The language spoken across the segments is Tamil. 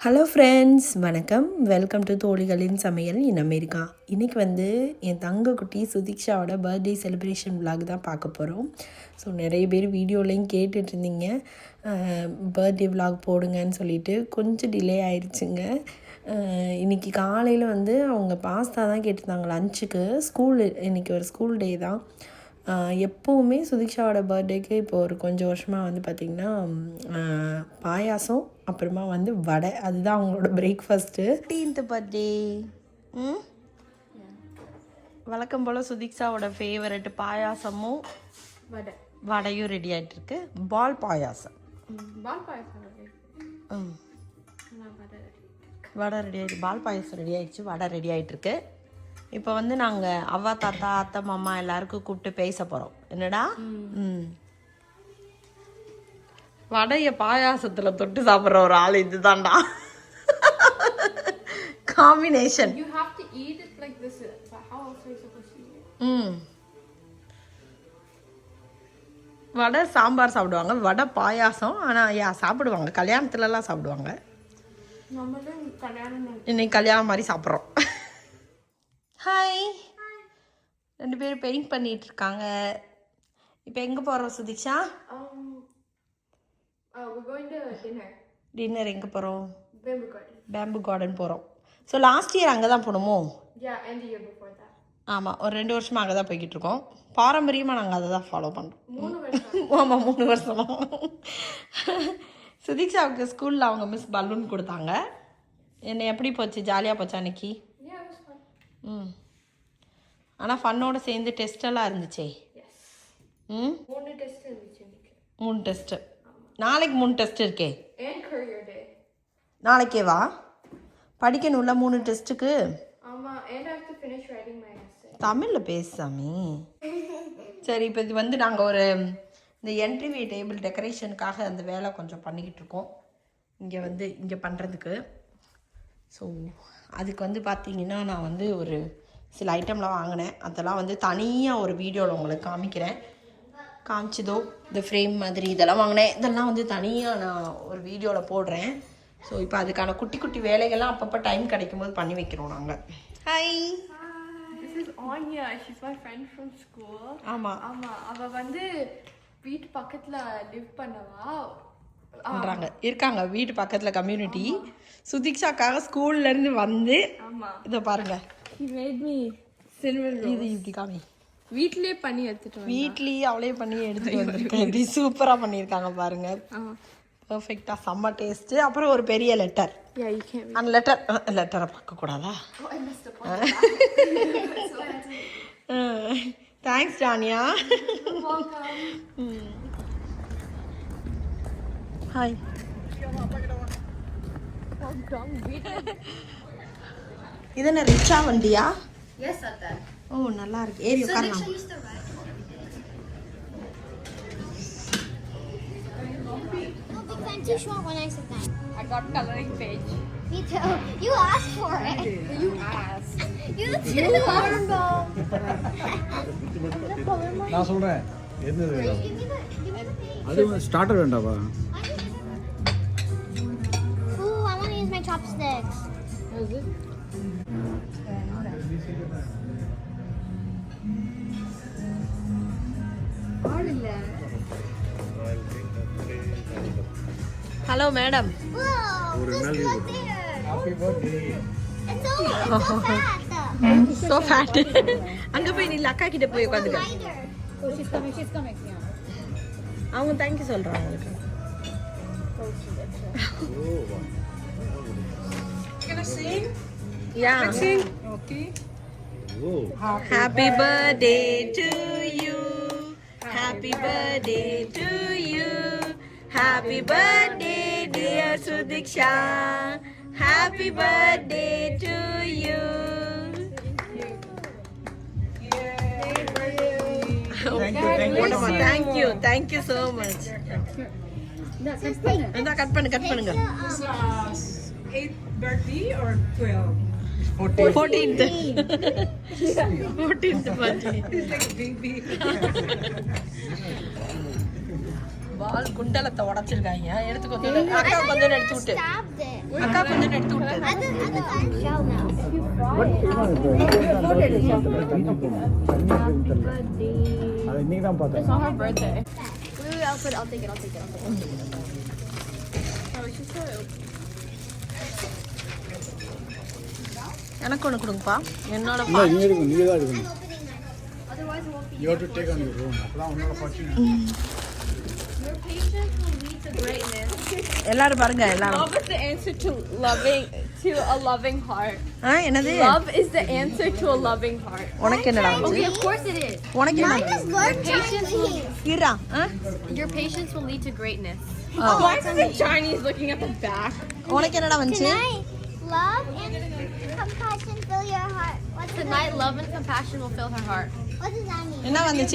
ஹலோ ஃப்ரெண்ட்ஸ், வணக்கம். வெல்கம் டு தோழிகளின் சமையல் இன் அமெரிக்கா. இன்றைக்கி வந்து என் தங்க குட்டி சுதீக்ஷாவோட பர்த்டே செலிப்ரேஷன் விலாக் தான் பார்க்க போகிறோம். ஸோ நிறைய பேர் வீடியோலையும் கேட்டுட்ருந்தீங்க, பர்த்டே விலாக் போடுங்கன்னு சொல்லிட்டு. கொஞ்சம் டிலே ஆயிடுச்சுங்க. இன்றைக்கி காலையில் வந்து அவங்க பாஸ்தா தான் கேட்டிருந்தாங்க லஞ்சுக்கு. இன்றைக்கி ஒரு ஸ்கூல் டே தான். எப்போவுமே சுதீக்ஷாவோட பர்த்டேக்கு இப்போ ஒரு கொஞ்சம் வருஷமாக வந்து பார்த்திங்கன்னா பாயாசம், அப்புறமா வந்து வடை, அதுதான் அவங்களோட பிரேக்ஃபாஸ்ட்டு. 18th பர்த்டே வழக்கம் போல் சுதீக்ஷாவோட ஃபேவரெட்டு பாயாசமும் வடையும் ரெடி ஆகிட்டுருக்கு. பால் பாயாசம் வடை ரெடி ஆகிடுச்சு. பால் பாயாசம் ரெடி ஆகிடுச்சு, வடை ரெடி ஆகிட்டுருக்கு. இப்போ வந்து நாங்கள் அவ்வா, தாத்தா, அத்தை, மாமா எல்லாருக்கும் கூப்பிட்டு பேச போகிறோம். என்னடா வடைய பாயாசத்தில் தொட்டு சாப்பிட்ற ஒரு ஆள் இதுதான்டா காம்பினேஷன். வடை சாம்பார் சாப்பிடுவாங்க, வடை பாயாசம். ஆனால் சாப்பிடுவாங்க, கல்யாணத்துலலாம் சாப்பிடுவாங்க. இன்னைக்கு கல்யாணம் மாதிரி சாப்பிட்றோம். ஹாய், ரெண்டு பேரும் பெயிண்ட் பண்ணிட்டு இருக்காங்க. இப்போ எங்கே போகிறோம் சுதீக்ஷா? டின்னர் எங்கே போகிறோம்? பேம்பு கார்டன் போகிறோம். ஸோ லாஸ்ட் இயர் அங்கே தான் போகணுமோ? ஆமாம், ஒரு 2 வருஷமாக அங்கே தான் போய்கிட்டு இருக்கோம். பாரம்பரியமாக நாங்கள் அதை தான் ஃபாலோ பண்ணுறோம். ஆமாம், 3 வருஷம். சுதீக்ஷாவுக்கு ஸ்கூலில் அவங்க மிஸ் பலூன் கொடுத்தாங்க. என்னை எப்படி போச்சு? ஜாலியாக போச்சா அன்னைக்கு? ஆனால் ஃபன்னோட சேர்ந்து டெஸ்டெல்லாம் இருந்துச்சே. 3 டெஸ்ட்டு. நாளைக்கு 3 டெஸ்ட் இருக்கே. நாளைக்கே வா, படிக்கணும்ல 3 டெஸ்ட்டுக்கு. தமிழில் பேசாமி. சரி, இப்போ இது வந்து நாங்கள் ஒரு இந்த என்ட்ரிவே டேபிள் டெக்கரேஷனுக்காக அந்த வேலை கொஞ்சம் பண்ணிக்கிட்டு இருக்கோம். இங்கே பண்ணுறதுக்கு. ஸோ அதுக்கு வந்து பார்த்திங்கன்னா நான் வந்து ஒரு சில ஐட்டம்லாம் வாங்கினேன். அதெல்லாம் வந்து தனியாக ஒரு வீடியோவில் உங்களுக்கு காமிச்சதோ இந்த ஃப்ரேம் மாதிரி இதெல்லாம் வாங்கினேன். இதெல்லாம் வந்து தனியாக நான் ஒரு வீடியோவில் போடுறேன். ஸோ இப்போ அதுக்கான குட்டி குட்டி வேலைகள்லாம் அப்பப்போ டைம் கிடைக்கும் போது பண்ணி வைக்கிறோம் நாங்கள். ஹாய், ஆமாம் ஆமாம், அவள் வந்து வீட்டு பக்கத்தில் லிவ் பண்ணவா இருக்காங்க. வீட்டு பக்கத்தில் கம்யூனிட்டி. சுதீக்ஷாக்காக ஸ்கூல்லேருந்து வந்து இதை பாருங்க, இது இப்படி காமி. வீட்லயே பண்ணி எடுத்துட்டு வீட்லேயே அவளே பண்ணி எடுத்துட்டு வந்திருக்கேன். இப்படி சூப்பராக பண்ணியிருக்காங்க பாருங்க, பர்ஃபெக்டாக, செம்ம டேஸ்ட்டு. அப்புறம் ஒரு பெரிய லெட்டர். அந்த லெட்டரை பார்க்கக்கூடாதா? தேங்க்ஸ் ஜானியா. ஹாய். இது என்ன ரிச்சா வண்டியா? ஓ, நல்லா இருக்கு. ஏறி உட்காரலாம். Too short when I sit down. I got coloring page. Me too. You asked for it. You asked. You too. நான் சொல்றேன் என்னது அது ஸ்டார்டர் வேண்டாவா? Ooh, I want to use my chopsticks. Is it? Hello madam. Whoa, there's blood there. Happy birthday. It's so fat. So fat. அங்கே போய் நில்ல, அக்கா கிட்ட போய் உட்காந்துக்க. Spider. Oh, she's coming. Yeah. அவங்க தேங்க்யூ சொல்கிறாங்க உங்களுக்கு. Gonna sing? Yeah. Sing. Okay. Oh, Happy birthday to you. Happy birthday to you. Happy birthday dear Sudiksha. Happy birthday to you. Thank you so much. இந்த கட் பண்ணுங்க. 8th birthday or 12? 14th. 14th birthday. He's like a baby. பால் குண்டலத்தை உடைச்சிருக்காங்க. எடுத்து கொஞ்சம் அக்கா கொஞ்சம் எடுத்து விட்டு Stabbed it. அக்கா கொஞ்சம் எடுத்து விட்டு I shall now. அது இன்னைக்கு தான் பார்த்தேன். It's not her birthday. Wait, I'll take it. எனக்கு ஒன்று கொடுங்கப்பா. என்னோட இல்லை நீ எடுக்கணும், நீ தான் எடுக்கணும். Otherwise, it won't be. You have to take on your own. அப்பதான் உன்னோட fortune. Your patience will lead to greatness. எல்லாரும் பாருங்க எல்லாரும். Love is the answer to a loving heart. என்னது Love is the answer to a loving heart. உனக்கு என்னடா Okay, வந்துச்சு? of course it is. உனக்கு என்ன Mine is learn Chinese. இருடா. Your patience will lead to greatness. Oh. Why is the Chinese looking at the back? உனக்கு என்னடா வந்துச்சு? Tonight, love and compassion fill your heart. What's the Tonight, love and compassion will fill her heart. What does that mean?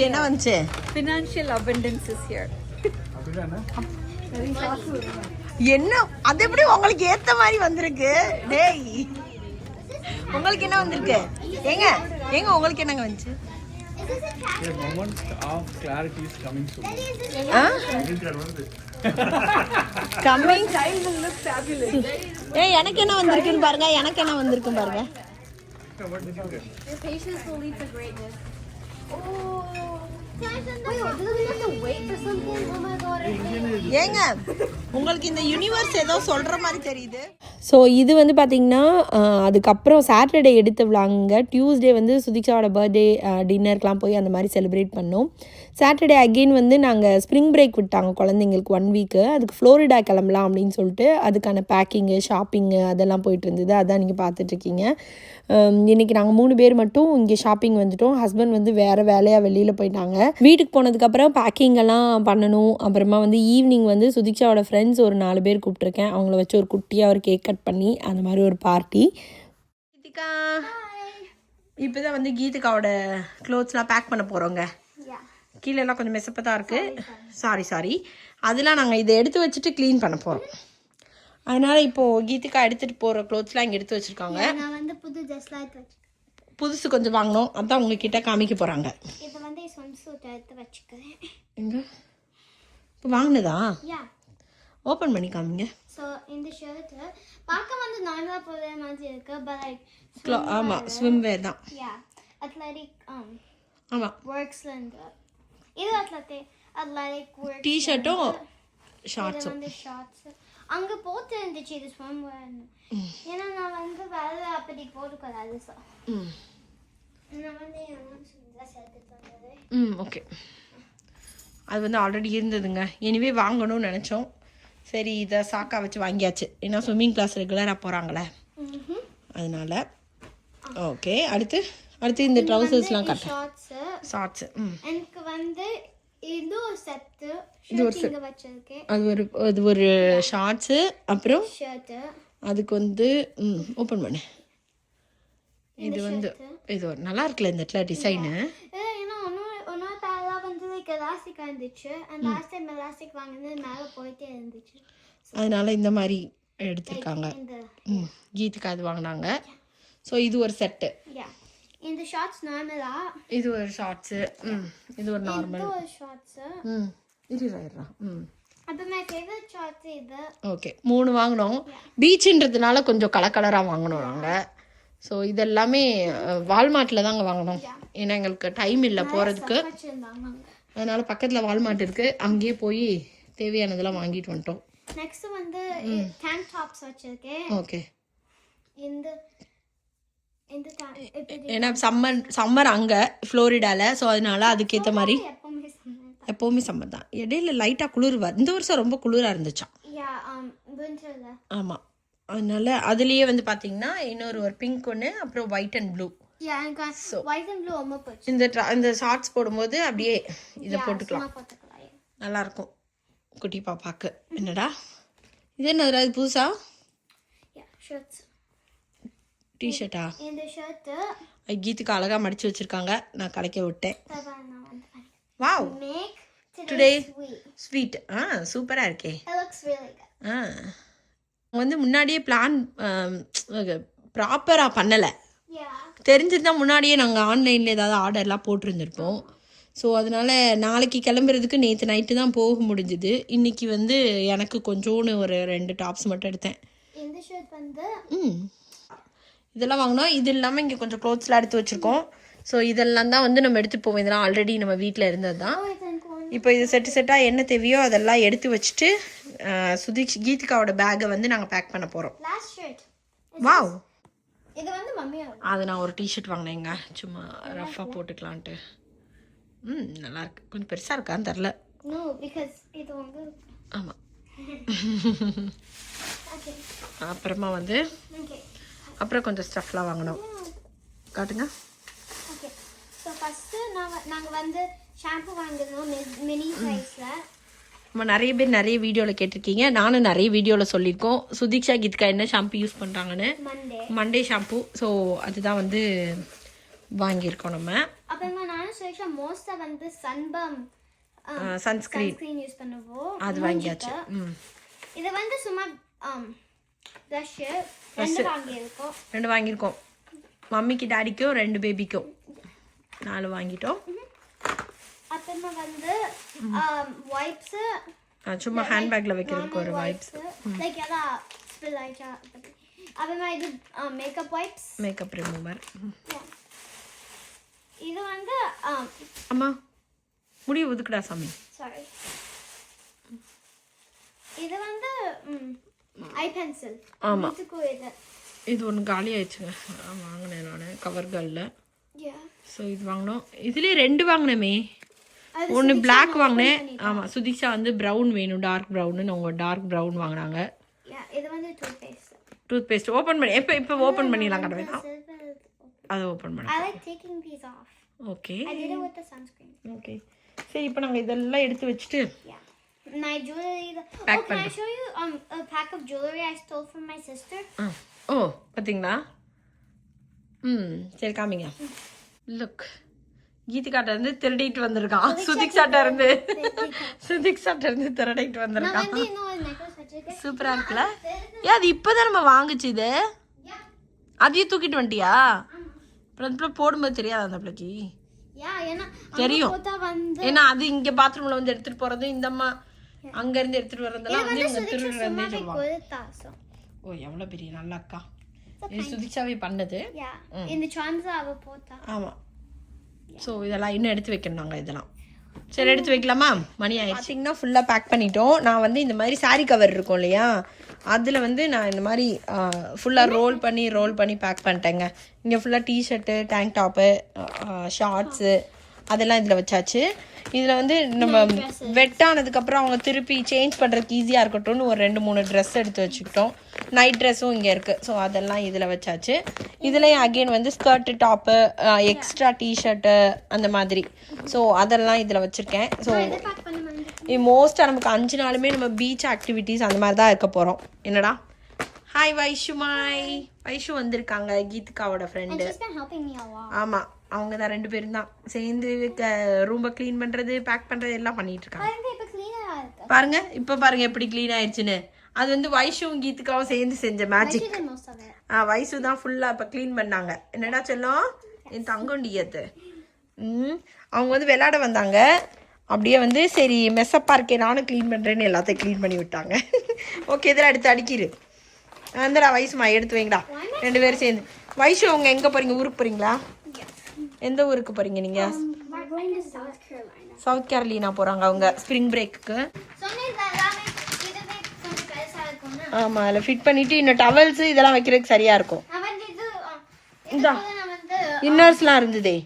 என்ன வந்துச்சு? Financial abundance is here. அப்படிதானே? என்ன அது எப்படி உங்களுக்கு ஏத்த மாதிரி வந்திருக்கு? டேய் உங்களுக்கு என்ன வந்திருக்கு? ஏங்க உங்களுக்கு என்னங்க வந்துச்சு? Is this a cat? A moment of clarity is coming soon. Daddy, is this coming Child will look fabulous. எனக்கு என்ன வந்திருக்குன்னு பாருங்க. Your patience will lead to greatness. Can I send that? Wait, do we have to wait for something? Oh my god. ஏங்க உங்களுக்கு இந்த யூனிவர்ஸ் ஏதோ சொல்கிற மாதிரி தெரியுது. ஸோ இது வந்து பார்த்திங்கன்னா அதுக்கப்புறம் சாட்டர்டே எடுத்த விளாங்க. டியூஸ்டே வந்து சுதிக்ஷாவோட பர்த்டே டின்னருக்கெலாம் போய் அந்த மாதிரி செலிப்ரேட் பண்ணோம். சாட்டர்டே அகெயின் வந்து நாங்கள் ஸ்ப்ரிங் பிரேக் விட்டாங்க குழந்தைங்களுக்கு 1 வீக்கு. அதுக்கு ஃப்ளோரிடா கிளம்பலாம் அப்படின்னு சொல்லிட்டு அதுக்கான பேக்கிங்கு ஷாப்பிங்கு அதெல்லாம் போயிட்டு இருந்தது. அதான் நீங்கள் பார்த்துட்ருக்கீங்க. இன்றைக்கி நாங்கள் 3 பேர் மட்டும் இங்கே ஷாப்பிங் வந்துட்டோம். ஹஸ்பண்ட் வந்து வேறு வேலையாக வெளியில் போயிட்டாங்க. வீட்டுக்கு போனதுக்கப்புறம் பேக்கிங் எல்லாம் பண்ணணும். அப்புறமா வந்து ஈவினிங் வந்து சுதிக்ஷாவோட ஃப்ரெண்ட்ஸ் ஒரு 4 பேர் கூப்பிட்ருக்கேன். அவங்கள வச்சு ஒரு குட்டியாக ஒரு கேக் கட் பண்ணி அந்த மாதிரி ஒரு பார்ட்டி. கீதிகா இப்போ தான் வந்து கீதிகாவோட க்ளோத்ஸ்லாம் பேக் பண்ண போகிறோங்க. Yeah. கீழெல்லாம் கொஞ்சம் மெசப்பதாக இருக்குது. சாரி அதெல்லாம் நாங்கள் இதை எடுத்து வச்சுட்டு க்ளீன் பண்ண போகிறோம். அதனால் இப்போது கீதிகா எடுத்துகிட்டு போகிற க்ளோத்ஸ்லாம் இங்கே எடுத்து வச்சுருக்காங்க. நான் வந்து புது ட்ரெஸ்லாம் எடுத்து வச்சுக்கேன். புதுசு கொஞ்சம் வாங்கினோம். அதான் உங்ககிட்ட காமிக்க போகிறாங்க. இதை வந்து ஸ்விம்சூட் எடுத்து வச்சுக்கிறேன். எங்கே இப்போ வாங்கினதா? யா. ஓப்பன் பண்ணி காமிங்க. ஸோ இந்த ஷர்ட்டு பார்க்க வந்து நார்மலாக போகிற மாதிரி இருக்கு. பட் லைக் ஆமாம் ஸ்விம் வேர் தான். யா அத்லெட்டிக் ஆமாம் ஒர்க்ஸ்லேருந்து இது அத்லெட்டிக் ஒர்க் டிஷர்ட்டும் இது ஷார்ட்ஸும். வந்து ஷார்ட்ஸ் அங்கே போட்டு இருந்துச்சு இது ஸ்விம் வேர்னு. ஏன்னா நான் வந்து வேலை அப்படி போட்டுக்கூடாது. ஸோ நான் வந்து ட்ரெஸ் எடுத்துட்டு வந்தது. ஓகே அது வந்து ஆல்ரெடி இருந்ததுங்க. எனிவே வாங்கணும்னு நினச்சோம். சரி இதை சாக்கா வச்சு வாங்கியாச்சு. ஏன்னா ஸ்விம்மிங் கிளாஸ் ரெகுலராக போகிறாங்களே அதனால். ஓகே அடுத்து இந்த ட்ரௌசர்ஸ்லாம் கட்டேன். ஷார்ட்ஸு எனக்கு வந்து இது ஒரு செட்டு இங்கே வச்சிருக்கேன். அது ஒரு ஷார்ட்ஸு. அப்புறம் ஷர்ட்டு அதுக்கு வந்து ஓப்பன் பண்ணு. இது வந்து இது ஒரு நல்லா இருக்குல்ல இந்த இடத்துல டிசைனு. ஏன்னா ஒன்னொரு பேரெலாம் வந்து லைக் எலாஸ்டிக்காக இருந்துச்சு. அண்ட் லாஸ்ட் டைம் எலாஸ்டிக் வாங்கினது மேலே போயிட்டே இருந்துச்சு. அதனால இந்த மாதிரி எடுத்திருக்காங்க. இந்த கீதுக்கு அது வாங்கினாங்க. ஸோ இது ஒரு செட்டு. யா இந்த ஷார்ட்ஸ் நார்மலா இது ஒரு ஷார்ட்ஸு. இது ஒரு நார்மல். இது ஒரு ஷார்ட்ஸு. இருறா. அப்போ மை ஃபேவரட் ஷார்ட்ஸ் இது. ஓகே 3 வாங்கினோம். பீச்சுன்றதுனால கொஞ்சம் கலராக வாங்கினோம் நாங்கள். ஸோ இதெல்லாமே வால்மார்ட்டில் தாங்க வாங்கினோம். ஏன்னா எங்களுக்கு டைம் இல்லை போகிறதுக்கு. அதனால் பக்கத்தில் வால்மார்ட் இருக்குது. அங்கேயே போய் தேவையானதெல்லாம் வாங்கிட்டு வந்துட்டோம். நெக்ஸ்ட் வந்து டேங்க் டாப்ஸ் வச்சிருக்கேன். ஓகே இந்த ஏன்னா சம்மர் அங்கே ஃப்ளோரிடாவில். ஸோ அதனால அதுக்கேற்ற மாதிரி எப்போவுமே சம்மர் தான். இடையில லைட்டாக குளிர் இந்த வருஷம் ரொம்ப குளிராக இருந்துச்சான். ஆமாம் அதனால அதுலேயே வந்து பார்த்தீங்கன்னா இன்னொரு பிங்க் ஒன்று அப்புறம் ஒயிட் அண்ட் ப்ளூ. இந்த ஷார்ட்ஸ் போடும்போது அப்படியே இதை போட்டுக்கலாம். நல்லாயிருக்கும் குட்டி பாப்பாக்கு. என்னடா இது என்னதுடா இது புதுசா டிஷர்ட்டா? இந்த ஷர்ட்டு கீத்துக்கு அழகாக மடித்து வச்சுருக்காங்க. நான் கலைக்க விட்டேன். Wow make today sweet. சூப்பராக இருக்கே. வந்து முன்னாடியே பிளான் ப்ராப்பராக பண்ணலை. தெரிஞ்சிருந்தால் முன்னாடியே நாங்கள் ஆன்லைனில் ஏதாவது ஆர்டர்லாம் போட்டிருந்துருப்போம். ஸோ அதனால் நாளைக்கு கிளம்புறதுக்கு நேற்று நைட்டு தான் போக முடிஞ்சுது. இன்றைக்கி வந்து எனக்கு கொஞ்சோன்னு ஒரு 2 டாப்ஸ் மட்டும் எடுத்தேன். இந்த ஷர்ட் வந்து இதெல்லாம் வாங்கினோம். இது இல்லாமல் இங்கே கொஞ்சம் க்ளோத்ஸ்லாம் எடுத்து வச்சுருக்கோம். ஸோ இதெல்லாம் தான் வந்து நம்ம எடுத்து போவோம். இதெல்லாம் ஆல்ரெடி நம்ம வீட்டில் இருந்தது தான். இப்போ இது செட்டாக என்ன தேவையோ அதெல்லாம் எடுத்து வச்சுட்டு கீதிகாவோட பேக்கை வந்து நாங்கள் பேக் பண்ண போகிறோம். லாஸ்ட் ஷர்ட் வாவ், இது வந்து மம்மியா. அது நான் ஒரு டிஷர்ட் வாங்கினேங்க, சும்மா ரஃபாக போட்டுக்கலான்ட்டு. நல்லாயிருக்கு. கொஞ்சம் பெருசாக இருக்கான்னு தெரில. நோ பிகாஸ் இது வந்து ஆமாம். ஓகே அப்புறமா வந்து ஓகே அப்புறம் கொஞ்சம் ஸ்டஃப்லாம் வாங்கினோம். காட்டுங்க. ஓகே ஸோ ஃபஸ்ட்டு நாங்கள் வந்து ஷாம்பு வாங்கினோம் மினி சைஸில். நம்ம நிறைய பேர் நிறைய வீடியோவில் கேட்டிருக்கீங்க, நானும் நிறைய வீடியோவில் சொல்லியிருக்கோம் சுதீக்ஷா கீதிகா என்ன ஷாம்பு யூஸ் பண்ணுறாங்கன்னு. Monday shampoo. ஸோ அதுதான் வந்து வாங்கியிருக்கோம் நம்ம. அப்புறமா நானும் சுரேஷா மோஸ்ட்டாக வந்து சன்ஸ்க்ரீன் யூஸ் பண்ணுவோம். அது வாங்கியாச்சு. இது வந்து சும்மா ப்ரஷ்ஷு 2 வாங்கியிருக்கோம். மம்மிக்கு டாடிக்கும் 2 பேபிக்கும் 4 வாங்கிட்டோம். அப்புறமா வந்து வைப்ஸு சும்மா ஹேண்ட்பேக்கில் வைக்கிறதுக்கு ஒரு வைப்ஸ். லைக் எல்லாம் ஸ்பில் ஆயிட்டா. அப்புறமா இது மேக்கப் வைப்ஸ், மேக்கப் ரிமூவர். இது வந்து அம்மா முடிவு ஒதுக்குடா சாமி. சாரி, இது வந்து ஐ பென்சில். ஆமாம், இது இது ஒன்று காலி ஆயிடுச்சுங்க. வாங்கினேன் நான் கவர்களில். ஸோ இது வாங்கினோம். இதுலேயே 2 வாங்கினேமே. ஒன்று பிளாக் வாங்கினேன். ஆமாம், சுதீக்ஷா வந்து ப்ரௌன் வேணும், டார்க் ப்ரௌன்னு. அவங்க டார்க் ப்ரௌன் வாங்கினாங்க. இது வந்து டூத்பேஸ்ட் ஓப்பன் பண்ணி இப்போ ஓப்பன் பண்ணிடலாம் கடவை தான். அதை ஓப்பன் பண்ண. I like taking these off. Okay, I did it with the sunscreen. Okay. சரி, இப்போ நாங்கள் இதெல்லாம் எடுத்து வச்சுட்டு My jewelry. Can I show you a pack of jewelry I stole from my sister? ஓ பார்த்தீங்களா? சரி காமிங்க. லுக், கீதிகாட்ட இருந்து திருடிட்டு வந்திருக்கான். சுதீக்ஷாட்ட இருந்து திருடிட்டு வந்திருக்கான். சூப்பரா இருக்குல்ல? அது இப்போதான் நம்ம வாங்குச்சு. இது அதையும் தூக்கிட்டு வந்துட்டியா? அப்புறம் போடும்போது தெரியாது அந்த பிள்ளைக்கு. தெரியும், ஏன்னா அது இங்க பாத்ரூம்ல வந்து எடுத்துட்டு போறது, இந்த அம்மா அங்க இருந்து எடுத்துட்டு வர்றதெல்லாம் வந்து இவங்க திருடுறதே சொல்லுவாங்க. ஓ எவ்வளவு பெரிய நல்ல அக்கா. இது சுதிக்ஷாவே பண்ணது. ஆமா. ஸோ இதெல்லாம் இன்னும் எடுத்து வைக்கணும் நாங்கள். இதெல்லாம் சரி எடுத்து வைக்கலாமா? மணி ஆயிடுச்சிங்கன்னா ஃபுல்லாக பேக் பண்ணிட்டோம். நான் வந்து இந்த மாதிரி சாரீ கவர் இருக்கும் இல்லையா, அதில் வந்து நான் இந்த மாதிரி ஃபுல்லாக ரோல் பண்ணி பேக் பண்ணிட்டேங்க. இங்கே ஃபுல்லாக டிஷர்ட்டு, டேங்க் டாப்பு, ஷார்ட்ஸு அதெல்லாம் இதில் வச்சாச்சு. இதில் வந்து நம்ம வெட்டானதுக்கப்புறம் அவங்க திருப்பி சேஞ்ச் பண்ணுறதுக்கு ஈஸியாக இருக்கட்டும்னு ஒரு 2-3 ட்ரெஸ் எடுத்து வச்சுக்கிட்டோம். நைட் ட்ரெஸ்ஸும் இங்கே இருக்குது. ஸோ அதெல்லாம் இதில் வச்சாச்சு. இதுலேயும் அகெயின் வந்து ஸ்கர்ட்டு, டாப்பு, எக்ஸ்ட்ரா டிஷர்ட்டு அந்த மாதிரி. ஸோ அதெல்லாம் இதில் வச்சுருக்கேன். ஸோ மோஸ்ட்டாக நமக்கு 5 நாளுமே நம்ம பீச் ஆக்டிவிட்டீஸ் அந்த மாதிரி தான் இருக்க போகிறோம். என்னடா? ஹாய் வைஷுமாய். வைஷு வந்திருக்காங்க, கீதிகாவோட ஃப்ரெண்டு. ஆமாம், அவங்க தான் 2 பேரும் தான் சேர்ந்து ரூமை க்ளீன் பண்ணுறது, பேக் பண்ணுறது எல்லாம் பண்ணிட்டு இருக்காங்க. பாருங்க, இப்போ பாருங்க எப்படி க்ளீன் ஆயிடுச்சுன்னு. அது வந்து வைஷுவும் கீதிகாவும் சேர்ந்து செஞ்ச மேஜிக். வைஷு தான் ஃபுல்லாக இப்போ க்ளீன் பண்ணாங்க. என்னடா சொல்லும் என் தங்கண்டியத்து. அவங்க வந்து விளையாட வந்தாங்க. அப்படியே வந்து சரி மெஸ்ஸப்பாக இருக்கே நானும் க்ளீன் பண்ணுறேன்னு எல்லாத்தையும் க்ளீன் பண்ணி விட்டாங்க. ஓகே, இதெல்லாம் எடுத்து அடிக்கிரு. அந்தடா வைஷுமா எடுத்து வைங்கடா 2 பேரும் சேர்ந்து. வைஷு அவங்க எங்கே போகிறீங்க? ஊருக்கு போகிறீங்களா? எந்த ஊருக்கு போகிறீங்க நீங்கள்? சவுத் கேரளினா போகிறாங்க அவங்க ஸ்ப்ரிங் பிரேக்குக்கு. ஆமாம், அதில் ஃபிட் பண்ணிவிட்டு இன்னும் டவல்ஸு இதெல்லாம் வைக்கிறதுக்கு சரியாக இருக்கும். இதான் இன்னர்ஸ்லாம் இருந்ததே.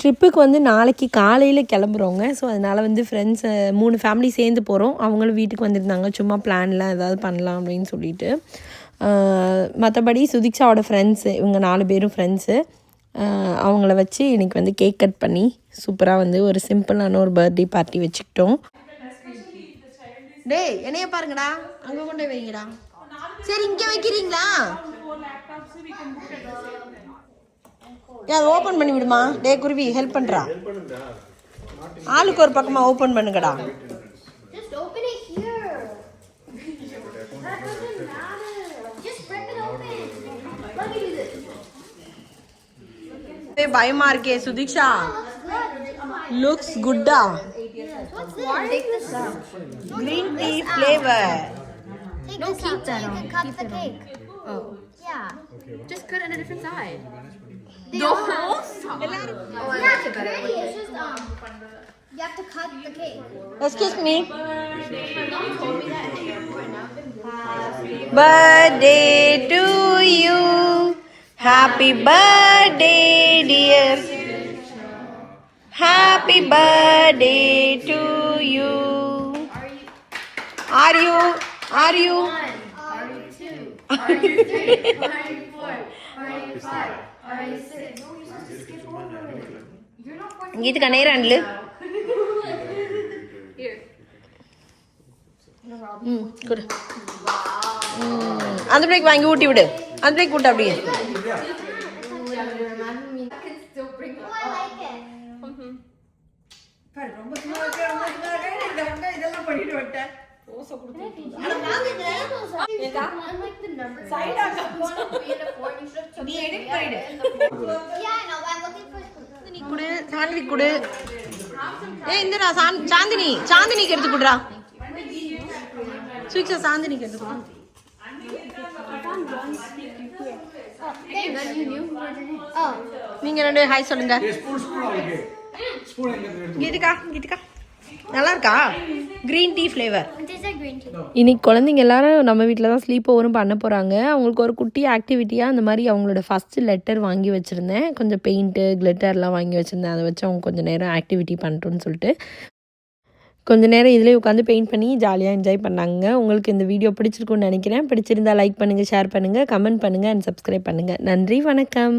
ட்ரிப்புக்கு வந்து நாளைக்கு காலையில் கிளம்புறோங்க. ஸோ அதனால் வந்து ஃப்ரெண்ட்ஸ் 3 ஃபேமிலி சேர்ந்து போகிறோம். அவங்களும் வீட்டுக்கு வந்திருந்தாங்க, சும்மா பிளான்லாம் ஏதாவது பண்ணலாம் அப்படின்னு சொல்லிட்டு. மற்றபடி சுதீக்ஷாவோட ஃப்ரெண்ட்ஸு இவங்க 4 பேரும் ஃப்ரெண்ட்ஸு. அவங்கள வச்சு இன்றைக்கி வந்து கேக் கட் பண்ணி சூப்பராக வந்து ஒரு சிம்பிளான ஒரு பர்த்டே பார்ட்டி வச்சுக்கிட்டோம். டேய் என்னைய பாருங்கடா, அங்கே கொண்டு வைங்கடா. சரி இங்கே வைக்கிறீங்களா? அதை ஓப்பன் பண்ணி விடுமா. டே குருவி ஹெல்ப் பண்ணுறா. ஆளுக்கு ஒரு பக்கமாக ஓப்பன் பண்ணுங்கடா. பயமா இருக்கே Sudeeksha. Looks Gutta. What's this? Take this out. Green tea flavor. Take this out so you can cut the cake. Oh. Yeah. Just cut it on a different side. The whole side? Yeah, it's pretty. It's just, you have to cut the cake. Excuse me. Birthday to you. Happy birthday, dear. Happy birthday to you. Are you? Are you 2? Are you 3? Are you 4? Are you 5? Are you 6? No, you're supposed to skip over it. You're not going Geetika neeranlu. Here. குடு. அந்த பிளேக் வாங்கி ஊட்டி விடு. அந்த பிளேக் ஊட்டு அப்படியே. I can still bring it Oh, I like it. பாரு, ரொம்ப சும்மா இருக்க, ரொம்ப சும்மா இருக்க. இந்த பக்கம் இதெல்லாம் பண்ணிட்டு வந்துட்டேன். தோசை கொடுத்து. ஆனா வாங்க I'm like the number. Side up. You want to be in a 4, you should have took நீ it edit together பண்ணிடு. in the 4. Yeah, I know. I'm looking for நீ குடு. சாந்தினி குடு. இந்தடா சாந்தினிக்கு எடுத்து குடுறா. சுவிக்ஷா சாந்தினிக்கு எடுத்து குடு. Then you knew who was in it. Oh. நீங்க ரெண்டு ஹாய் சொல்லுங்க. ஸ்பூன் அவளுக்கு ஸ்பூன் எங்க எடுத்து கீதிகா நல்லா இருக்கா? Green tea flavour. These are green tea. இன்னைக்கு குழந்தைங்க எல்லாரும் நம்ம வீட்டில் தான் ஸ்லீப் ஓவரும் பண்ண போகிறாங்க. அவங்களுக்கு ஒரு குட்டி ஆக்டிவிட்டியாக அந்த மாதிரி அவங்களோட ஃபஸ்ட்டு லெட்டர் வாங்கி வச்சுருந்தேன். கொஞ்சம் பெயிண்ட்டு கிளிட்டர்லாம் வாங்கி வச்சுருந்தேன். அதை வச்சு அவங்க கொஞ்சம் நேரம் ஆக்டிவிட்டி பண்ணிட்டோன்னு சொல்லிட்டு கொஞ்சம் நேரம் இதிலே உட்காந்து பெயிண்ட் பண்ணி ஜாலியாக என்ஜாய் பண்ணாங்க. உங்களுக்கு இந்த வீடியோ பிடிச்சிருக்குன்னு நினைக்கிறேன். பிடிச்சிருந்தா லைக் பண்ணுங்கள், ஷேர் பண்ணுங்கள், கமெண்ட் பண்ணுங்கள் அண்ட் சப்ஸ்கிரைப் பண்ணுங்கள். நன்றி, வணக்கம்.